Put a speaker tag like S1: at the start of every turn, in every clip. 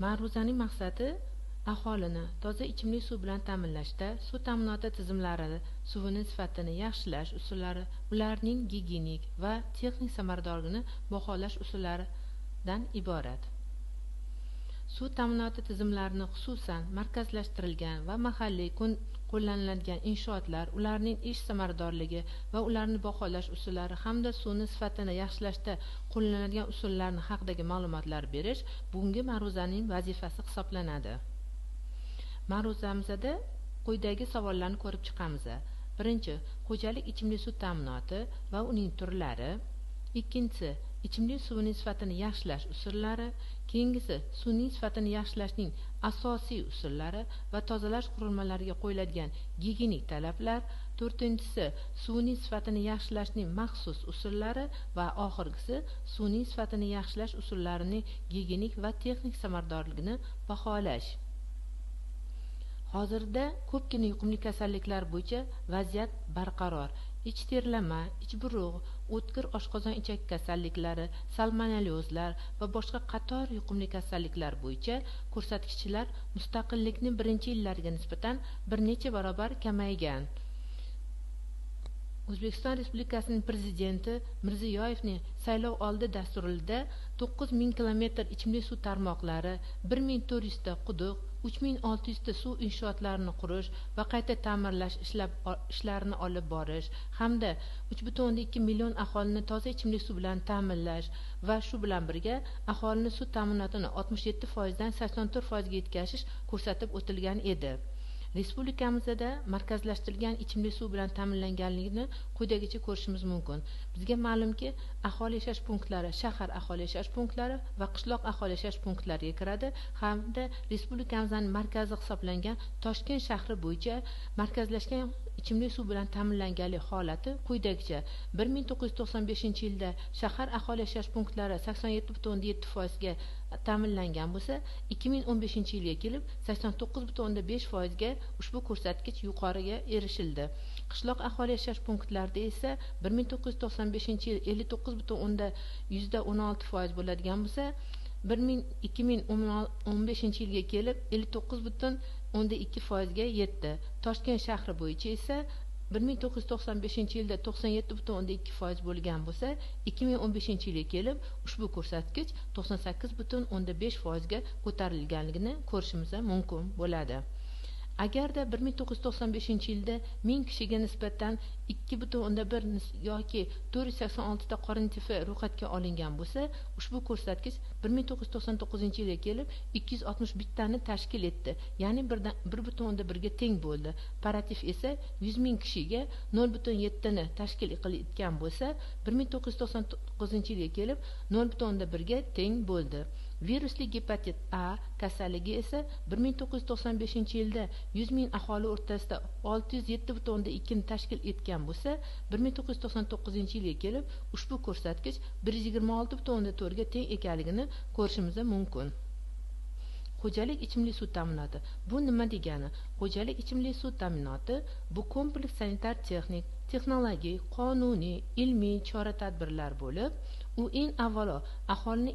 S1: Ma'ruzaning maqsadi aholini toza ichimlik suv bilan ta'minlashda suv ta'minoti tizimlari suvining sifatini yaxshilash usullari, ularning gigiyenik va texnik samaradorligini baholash usullaridan iborat. Suv ta'minoti tizimlarini xususan markazlashtirilgan va mahalliy qo'llaniladigan inshootlar, ularning ish samaradorligi va ularni baholash usullari hamda suvning sifatini yaxshilashda qo'llaniladigan usullarni haqidagi ma'lumotlar berish bugungi ma'ruzaning vazifasi hisoblanadi. Ma'ruzamizda quyidagi savollarni ko'rib chiqamiz. Birinchi, xo'jalik ichimlik suv ta'minoti va uning turlari. Ikkinchisi, ichimlik suvining sifatini yaxshilash usullari. Keyingisi, suvning sifatini yaxshilashning asosiy usullari va tozalash qurilmalariga qo'yiladigan gigiyenik talablar. To'rtinchisi, suvning sifatini yaxshilashning maxsus usullari va oxirgisi, suvning sifatini yaxshilash usullarining gigiyenik va texnik samaradorligini baholash. Hozirda ko'pgina yuqumli kasalliklar bo'yicha vaziyat barqaror. Ich terlama, ich burug', o'tkir oshqozon ichak kasalliklari, salmonellozlar va boshqa qator yuqumli kasalliklar bo'yicha ko'rsatkichlar mustaqillikning birinchi yillariga nisbatan bir necha barobar kamaygan. O'zbekiston Respublikasining Prezidenti Mirziyoyevning saylov oldi dasturida 9000 kilometr ichimlik suv tarmoqlari, 1400 ta quduq, 3600 ta suv inshootlarini qurish va qayta ta'mirlash ishlarini olib borish hamda 3,2 million aholini toza ichimlik suv bilan ta'minlash va shu bilan birga aholini suv ta'minotini 67% dan 84% ga yetkazish ko'rsatib o'tilgan edi. Respublikamizda markazlashtirilgan ichimlik suv bilan ta'minlanganligini quyidagicha ko'rishimiz mumkin. Bizga ma'lumki, aholi yashash punktlari shahar aholi yashash punktlari va qishloq aholi yashash punktlariga kiradi hamda respublikamizning markazi hisoblangan Toshkent shahri bo'yicha markazlashgan ichimlik suv bilan ta'minlanganlik holati quyidagicha: 1995-yilda shahar aholi yashash punktlari 87,7% ga ta'minlangan bo'lsa, 2015-yilga kelib 89,5% ga ushbu ko'rsatkich yuqoriga erishildi. Qishloq aholi yashash punktlarida esa 1995-yil 59,16% bo'ladigan bo'lsa, 2015-yilga kelib 59,2% ga yetdi. Toshkent shahri bo'yicha esa 1995-yilda 97,2% bo'lgan bo'lsa, 2015-yilga kelib ushbu ko'rsatkich 98,5% ga ko'tarilganligini ko'rishimiz mumkin bo'ladi. Agarda 1995-yilda 1000 kishiga nisbatan 2,1 yoki 486 ta qorin tifi ro'yxatga olingan bo'lsa, ushbu ko'rsatkich 1999-yilga kelib 261 tani tashkil etdi, ya'ni 1,1 ga teng bo'ldi. Paratif esa 100 ming kishiga 0,7 ni tashkil etgan bo'lsa, 1999-yilga kelib 0,1 ga teng bo'ldi. Virusli gepatit A kasalligi esa 1995-yilda 100 ming aholi o'rtasida 607,2 ni tashkil etgan bo'lsa, 1999-yilga kelib ushbu ko'rsatkich 126,4 ga teng ekanligini ko'rishimiz mumkin. Xo'jalik ichimlik suv ta'minoti. Bu nima degani? Xo'jalik ichimlik suv ta'minoti bu kompleks sanitar texnik, texnologik, qonuniy, ilmiy chora-tadbirlar bo'lib, u eng avvalo aholini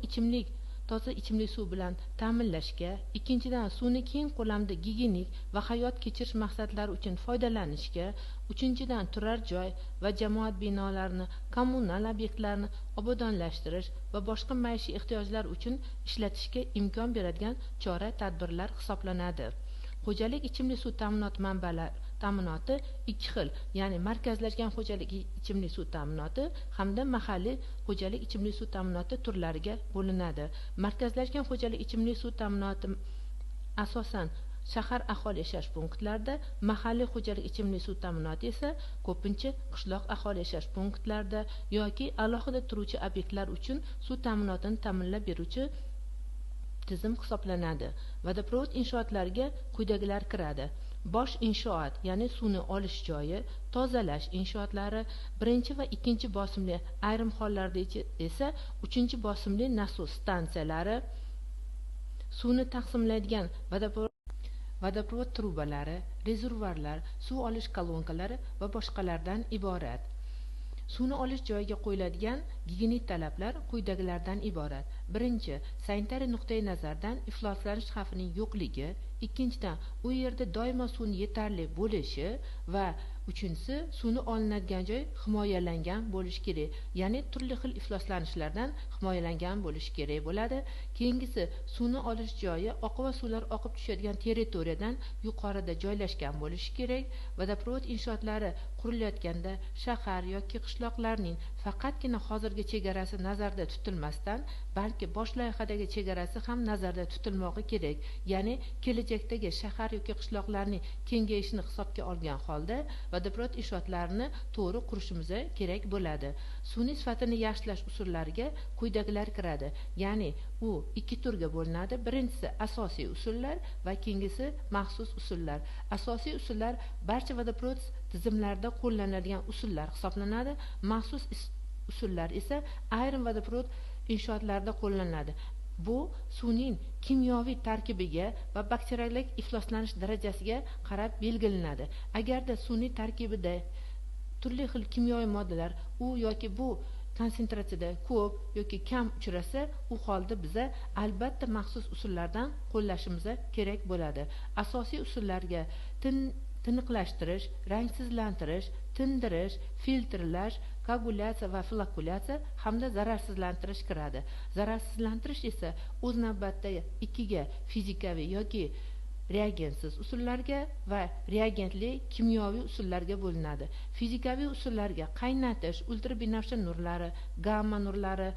S1: toza ichimlik suv bilan ta'minlashga, ikkinchidan suvni keng ko'lamda gigiyenik va hayot kechirish maqsadlari uchun foydalanishga, uchinchidan turar joy va jamoat binolarini, kommunal obyektlarni obodonlashtirish va boshqa maishiy ehtiyojlar uchun ishlatishga imkon beradigan chora-tadbirlar hisoblanadi. Xo'jalik ichimlik suv ta'minoti ikki xil, ya'ni markazlashgan xo'jalik ichimlik suv ta'minoti hamda mahalliy xo'jalik ichimlik suv ta'minoti turlariga bo'linadi. Markazlashgan xo'jalik ichimlik suv ta'minoti asosan shahar aholi yashash punktlarida, mahalliy xo'jalik ichimlik suv ta'minoti esa ko'pincha qishloq aholi yashash punktlarida yoki alohida turuvchi obyektlar uchun suv ta'minotini ta'minlab beruvchi tizim hisoblanadi. Vodoprovod inshootlariga quyidagilar kiradi: bosh inshoot, ya'ni suvni olish joyi, tozalash inshootlari, birinchi va ikkinchi bosimli, ayrim hollarda esa uchinchi bosimli nasos stansiyalari, suvni taqsimlaydigan vodoprovod trubalari, rezervuarlar, suv olish kolonkalari va boshqalardan iborat. Suvni olish joyiga qo'yiladigan gigiyenik talablar quyidagilardan iborat. Birinchi, sanitariya nuqtai nazardan ifloslanish xavfining yo'qligi. Ikkinchidan, u yerda doimo suvni yetarli bo'lishi va uchinchisi, suvni olinadigan joy himoyalangan bo'lishi kerak. Ya'ni turli xil ifloslanishlardan himoyalangan bo'lishi kerak bo'ladi. Keyingisi, suvni olish joyi oqova suvlar oqib tushadigan territoriyadan yuqorida joylashgan bo'lishi kerak. Vodoprovod inshootlari qurilayotganda shahar yoki qishloqlarning faqatgina hozirgi chegarasi nazarda tutilmasdan, balki bosh loyihadagi chegarasi ham nazarda tutilmog'i kerak. Ya'ni kelajakdagi shahar yoki qishloqlarning kengayishini hisobga olgan holda vodoprovod inshootlarini to'g'ri qurishimiz kerak bo'ladi. Suvning sifatini yaxshilash usullariga quyidagilar kiradi. Ya'ni u ikki turga bo'linadi. Birinchisi asosiy usullar va keyingisi maxsus usullar. Asosiy usullar barcha vodoprovod tizimlarida qo'llaniladigan usullar hisoblanadi. Maxsus usullar esa ayrim vodoprovod inshootlarida qo'llaniladi. Bu suvning kimyoviy tarkibiga va bakteriologik ifloslanish darajasiga qarab belgilanadi. Agarda suvning tarkibida turli xil kimyoviy moddalar u yoki bu konsentratsiyada ko'p yoki kam uchrasa, u holda biza albatta maxsus usullardan qo'llashimiz kerak bo'ladi. Asosiy usullarga tiniqlashtirish, rangsizlantirish, tindirish, filtrlash, koagulyatsiya va flokulyatsiya hamda zararsizlantirish kiradi. Zararsizlantirish esa o'z navbatida ikkiga fizikaviy yoki reagentsiz usullarga va reagentli kimyoviy usullarga bo'linadi. Fizikaviy usullarga qaynatish, ultrabinafsha nurlari, gamma nurlari,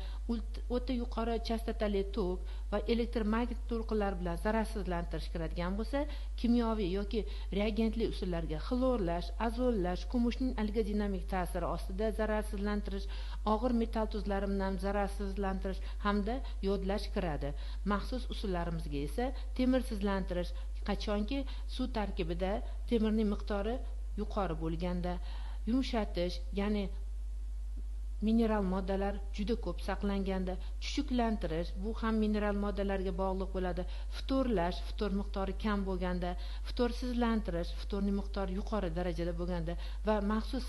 S1: o'ta yuqori chastotali tok va elektromagnetik to'lqinlar bilan zararsizlantirish kiradigan bo'lsa, kimyoviy yoki reagentli usullarga xlorlash, azollash, kumushning algodinamik ta'siri ostida zararsizlantirish, og'ir metall tuzlari bilan zararsizlantirish hamda yodlash kiradi. Maxsus usullarimizga esa temirsizlantirish, qachonki suv tarkibida temirning miqdori yuqori bo'lganda, yumshatish, ya'ni mineral moddalar juda ko'p saqlanganda, chuchuklantirish, bu ham mineral moddalarga bog'liq bo'ladi. Ftorlash, ftor miqdori kam bo'lganda, ftorsizlantirish, ftorning miqdori yuqori darajada bo'lganda va maxsus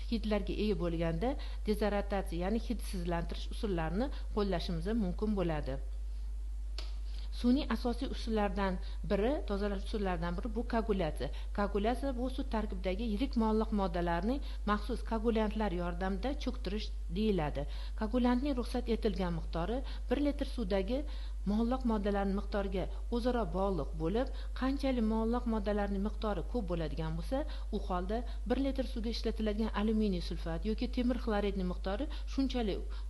S1: hidlarga ega bo'lganda dezorotatsiya, ya'ni hidsizlantirish usullarini qo'llashimiz mumkin bo'ladi. Suvning asosiy usullaridan biri, tozalash usullaridan biri bu koagulyatsiya. Koagulyatsiya bu suv tarkibidagi yirik muallaq moddalarni maxsus koagulyantlar yordamida cho'ktirish deyiladi. Koagulyantning ruxsat etilgan miqdori 1 litr suvdagi muallaq moddalarning miqdoriga o'zaro bog'liq bo'lib, qanchalik muallaq moddalarning miqdori ko'p bo'ladigan bo'lsa, u holda 1 litr suvga ishlatiladigan alyuminiy sulfat yoki temir xloridning miqdori shunchalik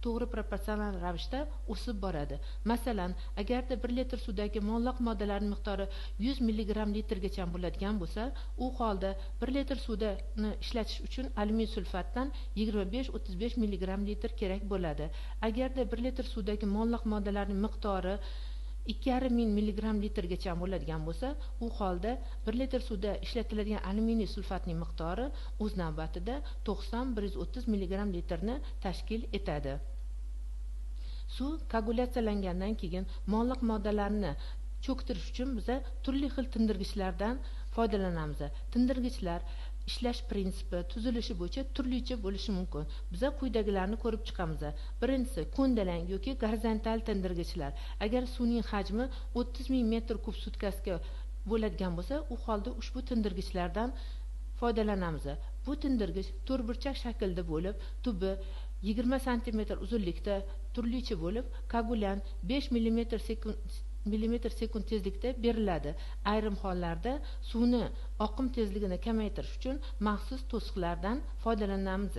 S1: to'g'ri proporsional ravishda o'sib boradi. Masalan, agarda 1 litr suvdagi muallaq moddalarning miqdori 100 mg litrgacha bo'ladigan bo'lsa, u holda 1 litr suvni ishlatish uchun alyuminiy sulfatdan 25-35 mg litr kerak bo'ladi. Agarda 1 litr suvdagi muallaq moddalarning miqdori 2,5 mg litrgacha bo'ladigan bo'lsa, u holda 1 litr suvda ishlatiladigan alyuminiy sulfatning miqdori o'z navbatida 90-130 mg litrni tashkil etadi. Suv koagulyatsiyalangandan keyin muallaq moddalarni cho'ktirish uchun biz turli xil tindirgichlardan foydalanamiz. Tindirgichlar ishlash prinsipi, tuzilishi bo'yicha turlicha bo'lishi mumkin. Biz quyidagilarni ko'rib chiqamiz. Birinchisi ko'ndalang yoki gorizontal tindirgichlar. Agar suvning hajmi 30 ming metr kub sutkasiga bo'ladigan bo'lsa, u holda ushbu tindirgichlardan foydalanamiz. Bu tindirgich to'rtburchak shaklda bo'lib, tubi 20 cm uzunlikda turlicha bo'lib, koagulyant 5 mm sekund tezlikda beriladi. Ayrim hollarda suvni oqim tezligini kamaytirish uchun maxsus to'siqlardan foydalanamiz.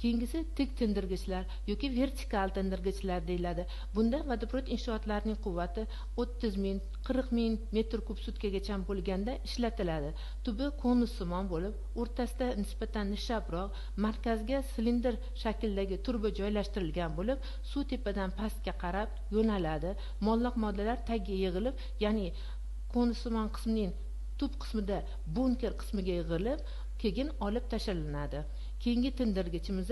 S1: Keyingisi tik tindirgichlar yoki vertikal tindirgichlar deyiladi. Bunda vodoprovod inshootlarining quvvati 30 ming, 40 ming metr kub sutkagacha bo'lganda ishlatiladi. Tubi konussimon bo'lib, o'rtasida nisbatan nishabroq, markazga silindr shaklidagi turba joylashtirilgan bo'lib, suv tepadan pastga qarab yo'naladi. Muallaq moddalar tagiga yig'ilib, ya'ni konussimon qismining tub qismida bunker qismiga yig'ilib, keyin olib tashlalanadi. Keyingi tindirgichimiz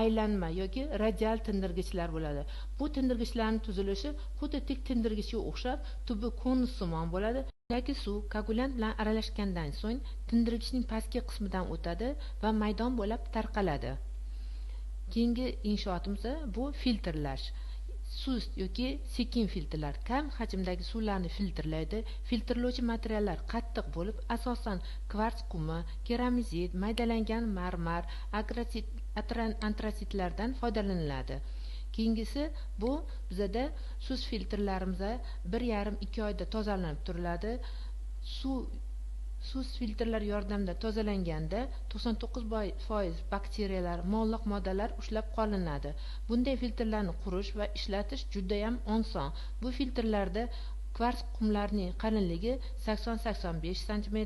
S1: aylanma yoki radial tindirgichlar bo'ladi. Bu tindirgichlarning tuzilishi xuddi tik tindirgichga o'xshab, tubi konussimon bo'ladi. Undagi suv koagulant bilan aralashgandan so'ng tindirgichning pastki qismidan o'tadi va maydon bo'ylab tarqaladi. Keyingi inshootimiz bu filtrlash. Sust yoki sekin filtrlar kam hajmdagi suvlarni filtrlaydi. Filtrlovchi materiallar qattiq bo'lib, asosan kvarts qumi, keramzit, maydalangan marmar, antrasitlardan foydalaniladi. Keyingisi bu bizada sust filtrlarimiz 1,5-2 oyda tozalanib turiladi. Sust filtrlar yordamida tozalanganda 99% bakteriyalar, mo'lliq moddalar ushlab qolinadi. Bunday filtrlarni qurish va ishlatish juda ham oson. Bu filtrlarda kvarts qumlarning qalinligi 80-85 cm,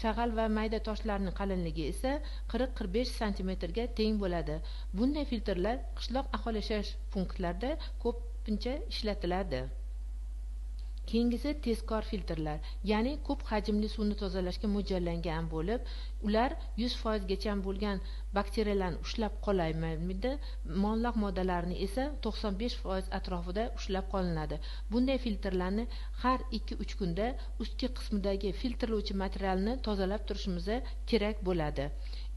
S1: shag'al va mayda toshlarning qalinligi esa 40-45 cm ga teng bo'ladi. Bunday filtrlar qishloq aholi yashash punktlarida ko'pincha ishlatiladi. Keyingisi tezkor filtrlar, ya'ni ko'p hajmli suvni tozalashga mo'ljallangan bo'lib, ular 100% gacha bo'lgan bakteriyalarni ushlab qolmaydi, mo'lliq moddalarni esa 95% atrofida ushlab qolinadi. Bunday filtrlarni har 2-3 kunda ustki qismidagi filtrlovchi materialni tozalab turishimiz kerak bo'ladi.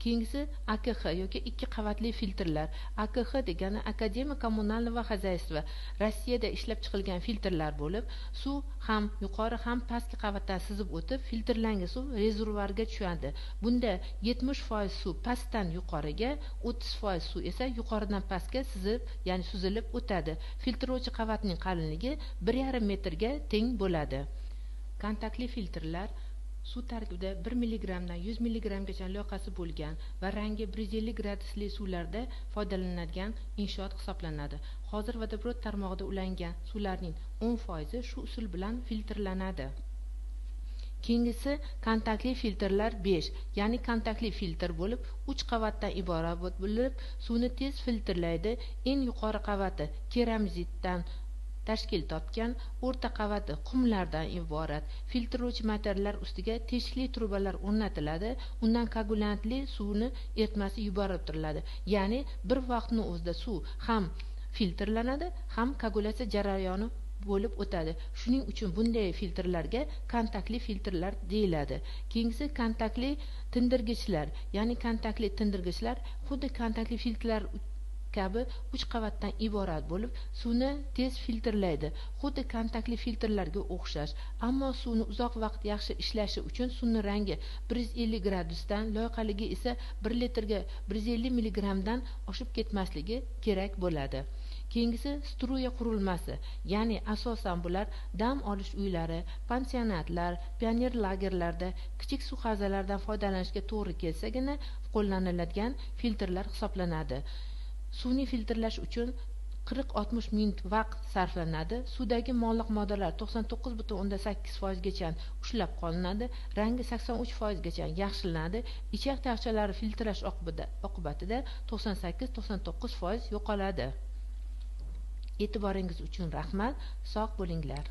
S1: Keyingisi AKH yoki 2 qavatli filtrlar. AKH degani Akademiya kommunalного хозяйства Rossiyada ishlab chiqilgan filtrlar bo'lib, suv ham yuqori ham pastki qavatdan sizib o'tib, filtrlangan suv rezervuarga tushadi. Bunda 70% suv pastdan yuqoriga, 30% suv esa yuqoridan pastga sizib, ya'ni suzilib o'tadi. Filtrlovchi qavatning qalinligi 1,5 metrga teng bo'ladi. Kontaktli filtrlar suv tarkibida 1 mg dan 100 mg gacha loyqasi bo'lgan va rangi 150 gradusli suvlarda foydalaniladigan inshoot hisoblanadi. Hozir vodoprovod tarmog'ida ulangan suvlarning 10% shu usul bilan filtrlanadi. Keyingisi kontaktli filtrlar 5, ya'ni kontaktli filtr bo'lib, 3 qavatdan iborat bo'lib, suvni tez filtrlaydi. Eng yuqori qavati keramzitdan tashkil topgan, o'rta qavati qumlardan iborat. Filtrlovchi materiallar ustiga teshikli trubalar o'rnatiladi. Undan koagulantli suvni eritmasi yuborib turiladi. Ya'ni bir vaqtning o'zida suv ham filtrlanadi, ham koagulyatsiya jarayoni bo'lib o'tadi. Shuning uchun bunday filtrlarga kontaktli filtrlar deyiladi. Keyingisi kontaktli tindirgichlar, ya'ni kontaktli tindirgichlar xuddi kontaktli filtrlar kabi 3 qavatdan iborat bo'lib, suvni tez filtrlaydi. Xuddi kontaktli filtrlarga o'xshash, ammo suvni uzoq vaqt yaxshi ishlashi uchun suvning rangi 150 gradusdan, loyqaligi esa 1 litrga 150 mg dan oshib ketmasligi kerak bo'ladi. Keyingisi struya qurilmasi, ya'ni asosan bular dam olish uylari, pansionatlar, pioner lagerlarda kichik suv havzalaridan foydalanishga to'g'ri kelsagina qo'llaniladigan filtrlar hisoblanadi. Suvni filtrlash uchun 40-60 minut vaqt sarflanadi. Suvdagi mo'lliq moddalar 99,8% gacha ushlab qolinadi. Rangi 83% gacha yaxshilanadi. Ichak tagchalari filtrlash oqibatida 98-99% yo'qoladi. E'tiboringiz uchun rahmat. Sog' bo'linglar.